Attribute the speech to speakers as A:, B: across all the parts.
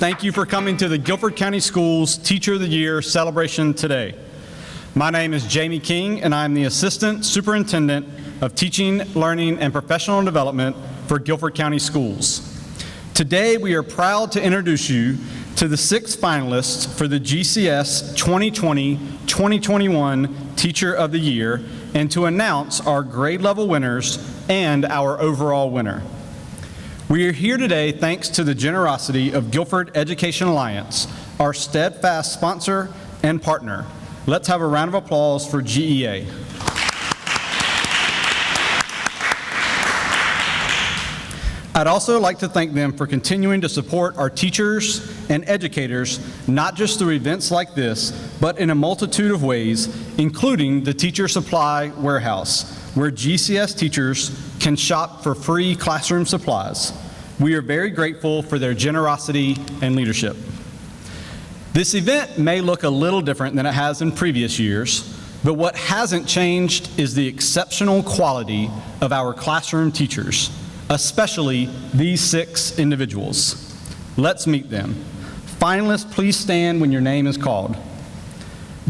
A: Thank you for coming to the Guilford County Schools Teacher of the Year celebration today. My name is Jamie King, and I'm the Assistant Superintendent of Teaching, Learning, and Professional Development for Guilford County Schools. Today, we are proud to introduce you to the 6 finalists for the GCS 2020-2021 Teacher of the Year and to announce our grade level winners and our overall winner. We are here today thanks to the generosity of Guilford Education Alliance, our steadfast sponsor and partner. Let's have a round of applause for GEA. I'd also like to thank them for continuing to support our teachers and educators, not just through events like this, but in a multitude of ways, including the Teacher Supply Warehouse, where GCS teachers can shop for free classroom supplies. We are very grateful for their generosity and leadership. This event may look a little different than it has in previous years, but what hasn't changed is the exceptional quality of our classroom teachers, especially these 6 individuals. Let's meet them. Finalists, please stand when your name is called.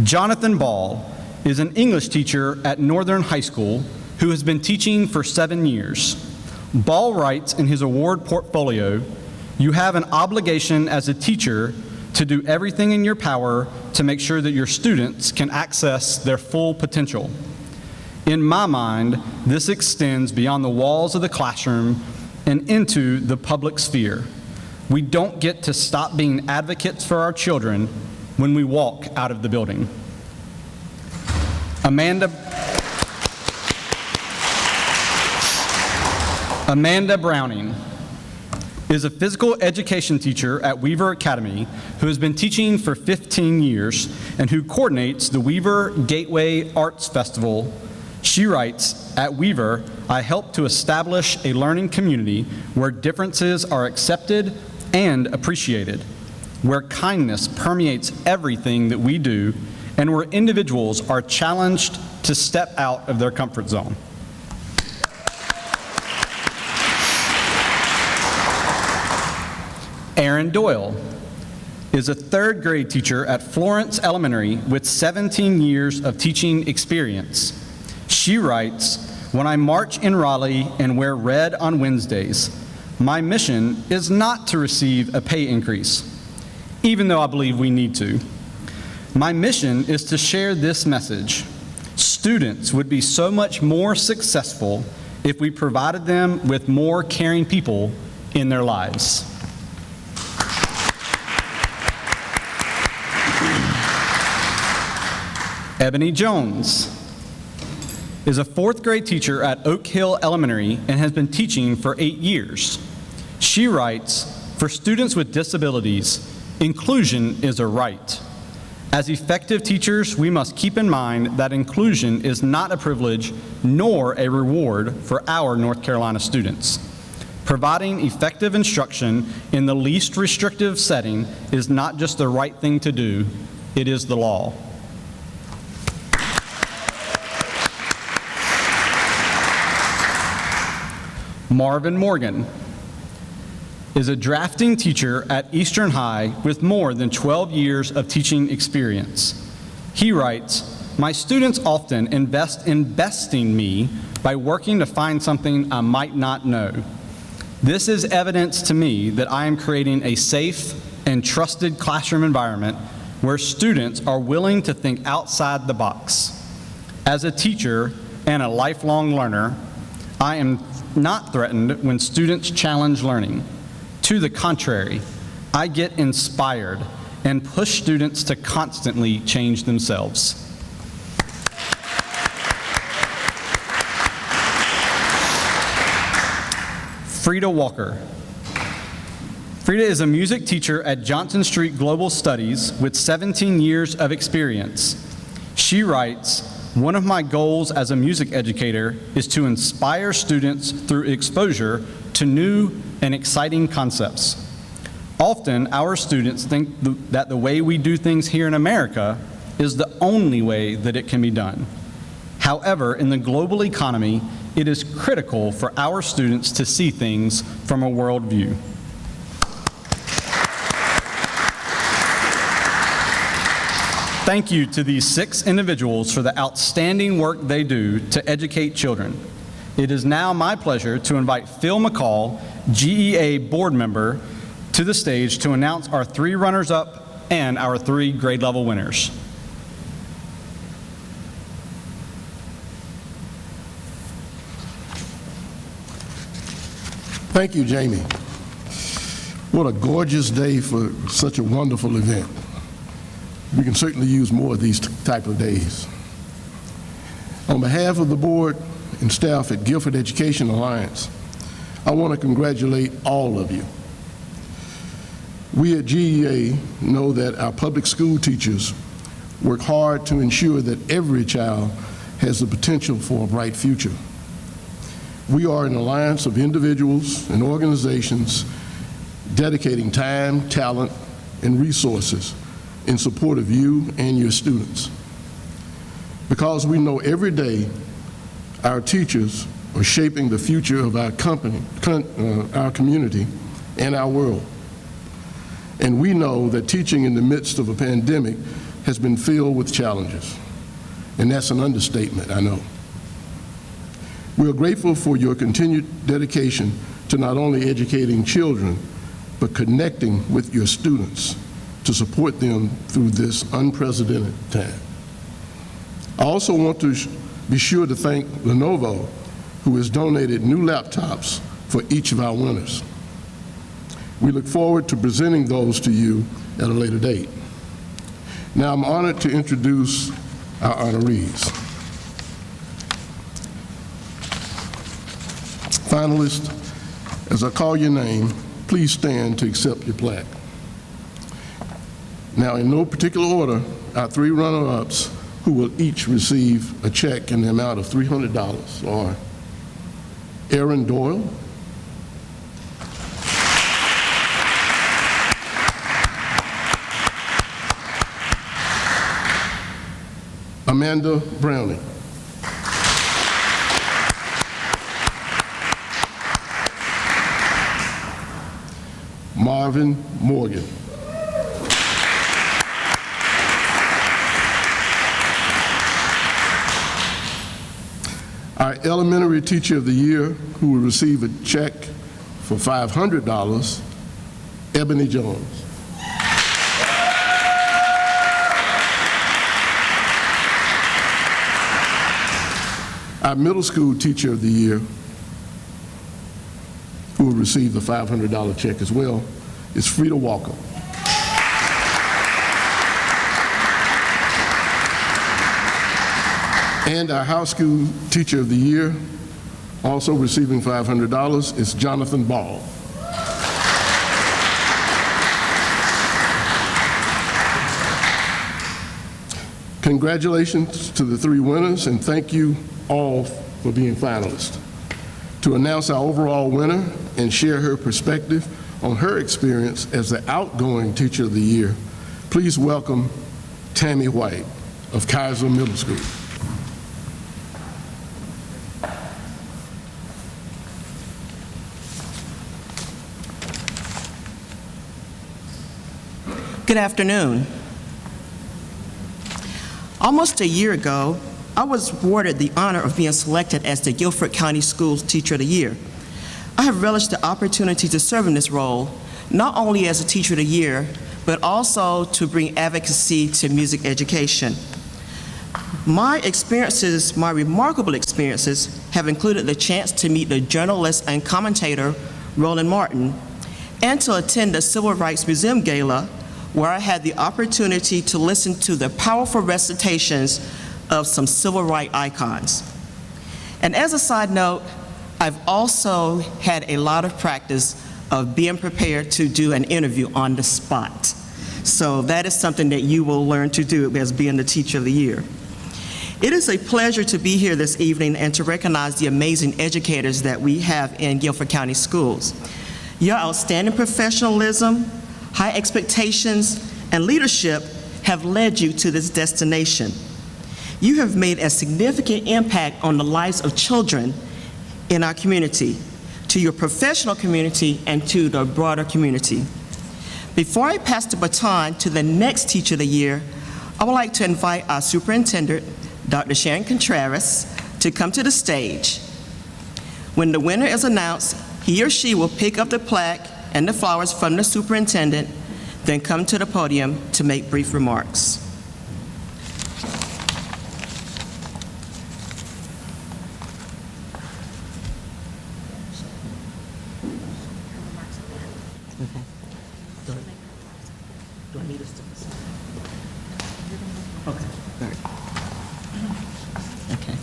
A: Jonathan Ball is an English teacher at Northern High School who has been teaching for 7 years. Ball writes in his award portfolio, "You have an obligation as a teacher to do everything in your power to make sure that your students can access their full potential." In my mind, this extends beyond the walls of the classroom and into the public sphere. We don't get to stop being advocates for our children when we walk out of the building. Amanda Browning is a physical education teacher at Weaver Academy who has been teaching for 15 years and who coordinates the Weaver Gateway Arts Festival. She writes, "At Weaver, I help to establish a learning community where differences are accepted and appreciated, where kindness permeates everything that we do, and where individuals are challenged to step out of their comfort zone." Erin Doyle is a 3rd grade teacher at Florence Elementary with 17 years of teaching experience. She writes, "When I march in Raleigh and wear red on Wednesdays, my mission is not to receive a pay increase, even though I believe we need to. My mission is to share this message. Students would be so much more successful if we provided them with more caring people in their lives." Ebony Jones is a 4th grade teacher at Oak Hill Elementary and has been teaching for 8 years. She writes, "For students with disabilities, inclusion is a right. As effective teachers, we must keep in mind that inclusion is not a privilege nor a reward for our North Carolina students. Providing effective instruction in the least restrictive setting is not just the right thing to do, it is the law." Marvin Morgan is a drafting teacher at Eastern High with more than 12 years of teaching experience. He writes, "My students often invest in besting me by working to find something I might not know. This is evidence to me that I am creating a safe and trusted classroom environment where students are willing to think outside the box. As a teacher and a lifelong learner, I am not threatened when students challenge learning. To the contrary, I get inspired and push students to constantly change themselves." Frida Walker. Frida is a music teacher at Johnson Street Global Studies with 17 years of experience. She writes, "One of my goals as a music educator is to inspire students through exposure to new and exciting concepts. Often, our students think that the way we do things here in America is the only way that it can be done. However, in the global economy, it is critical for our students to see things from a world view." Thank you to these 6 individuals for the outstanding work they do to educate children. It is now my pleasure to invite Phil McCall, GEA board member, to the stage to announce our 3 runners-up and our 3 grade level winners.
B: Thank you, Jamie. What a gorgeous day for such a wonderful event. We can certainly use more of these type of days. On behalf of the board and staff at Guilford Education Alliance, I want to congratulate all of you. We at GEA know that our public school teachers work hard to ensure that every child has the potential for a bright future. We are an alliance of individuals and organizations dedicating time, talent, and resources in support of you and your students. Because we know every day our teachers are shaping the future of our community and our world. And we know that teaching in the midst of a pandemic has been filled with challenges. And that's an understatement, I know. We are grateful for your continued dedication to not only educating children, but connecting with your students to support them through this unprecedented time. I also want to be sure to thank Lenovo, who has donated new laptops for each of our winners. We look forward to presenting those to you at a later date. Now I'm honored to introduce our honorees. Finalists, as I call your name, please stand to accept your plaque. Now, in no particular order, our 3 runner-ups who will each receive a check in the amount of $300 are Aaron Doyle, Amanda Browning, Marvin Morgan, our elementary teacher of the year who will receive a check for $500, Ebony Jones. Our middle school teacher of the year who will receive the $500 check as well is Frida Walker. And our house school teacher of the year, also receiving $500, is Jonathan Ball. Congratulations to the 3 winners, and thank you all for being finalists. To announce our overall winner and share her perspective on her experience as the outgoing teacher of the year, please welcome Tammy White of Kaiser Middle School.
C: Good afternoon. Almost a year ago, I was awarded the honor of being selected as the Guilford County Schools Teacher of the Year. I have relished the opportunity to serve in this role, not only as a Teacher of the Year, but also to bring advocacy to music education. My experiences, my remarkable experiences, have included the chance to meet the journalist and commentator Roland Martin, and to attend the Civil Rights Museum Gala, where I had the opportunity to listen to the powerful recitations of some civil rights icons. And as a side note, I've also had a lot of practice of being prepared to do an interview on the spot. So that is something that you will learn to do as being the Teacher of the Year. It is a pleasure to be here this evening and to recognize the amazing educators that we have in Guilford County Schools. Your outstanding professionalism, high expectations, and leadership have led you to this destination. You have made a significant impact on the lives of children in our community, to your professional community, and to the broader community. Before I pass the baton to the next Teacher of the Year, I would like to invite our superintendent, Dr. Sharon Contreras, to come to the stage. When the winner is announced, he or she will pick up the plaque and the flowers from the superintendent, then come to the podium to make brief remarks. Okay.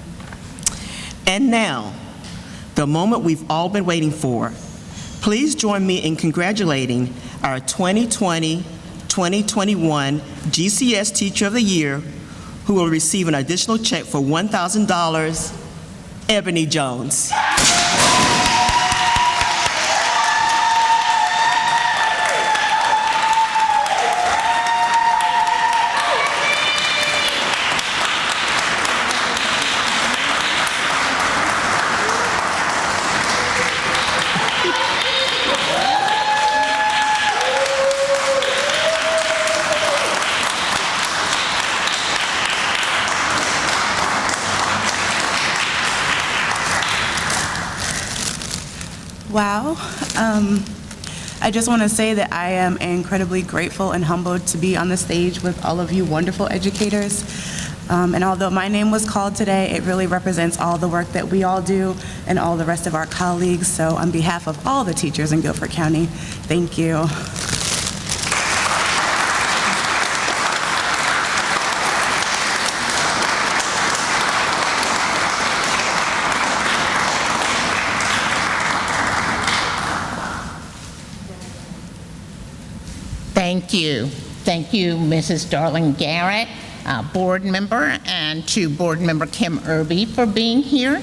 C: And now, the moment we've all been waiting for. Please join me in congratulating our 2020-2021 GCS Teacher of the Year, who will receive an additional check for $1,000, Ebony Jones.
D: Wow. I just want to say that I am incredibly grateful and humbled to be on the stage with all of you wonderful educators. And although my name was called today, it really represents all the work that we all do and all the rest of our colleagues. So on behalf of all the teachers in Guilford County, thank you.
E: Thank you. Thank you, Mrs. Darling Garrett, board member, and to board member Kim Irby for being here.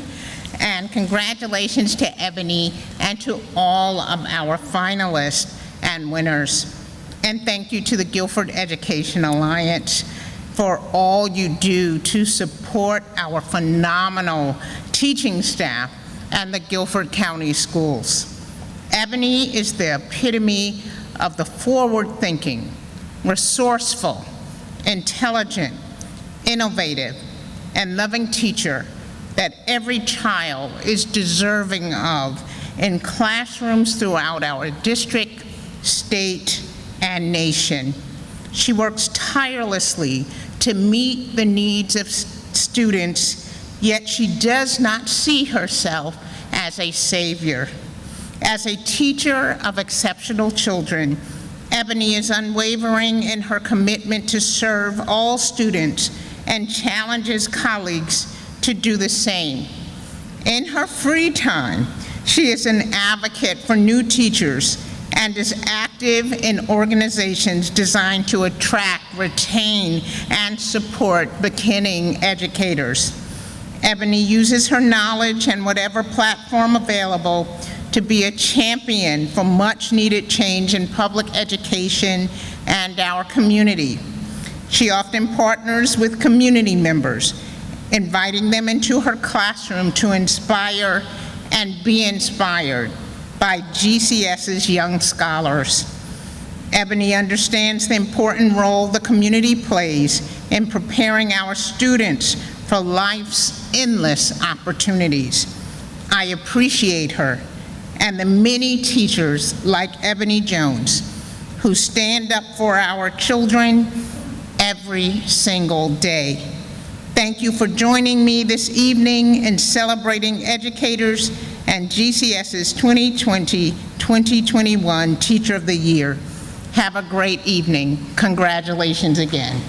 E: And congratulations to Ebony and to all of our finalists and winners. And thank you to the Guilford Education Alliance for all you do to support our phenomenal teaching staff and the Guilford County Schools. Ebony is the epitome of the forward-thinking, resourceful, intelligent, innovative, and loving teacher that every child is deserving of in classrooms throughout our district, state, and nation. She works tirelessly to meet the needs of students, yet she does not see herself as a savior. As a teacher of exceptional children, Ebony is unwavering in her commitment to serve all students and challenges colleagues to do the same. In her free time, she is an advocate for new teachers and is active in organizations designed to attract, retain, and support beginning educators. Ebony uses her knowledge and whatever platform available to be a champion for much needed change in public education and our community. She often partners with community members, inviting them into her classroom to inspire and be inspired by GCS's young scholars. Ebony understands the important role the community plays in preparing our students for life's endless opportunities. I appreciate her and the many teachers like Ebony Jones who stand up for our children every single day. Thank you for joining me this evening in celebrating educators and GCS's 2020-2021 Teacher of the Year. Have a great evening. Congratulations again.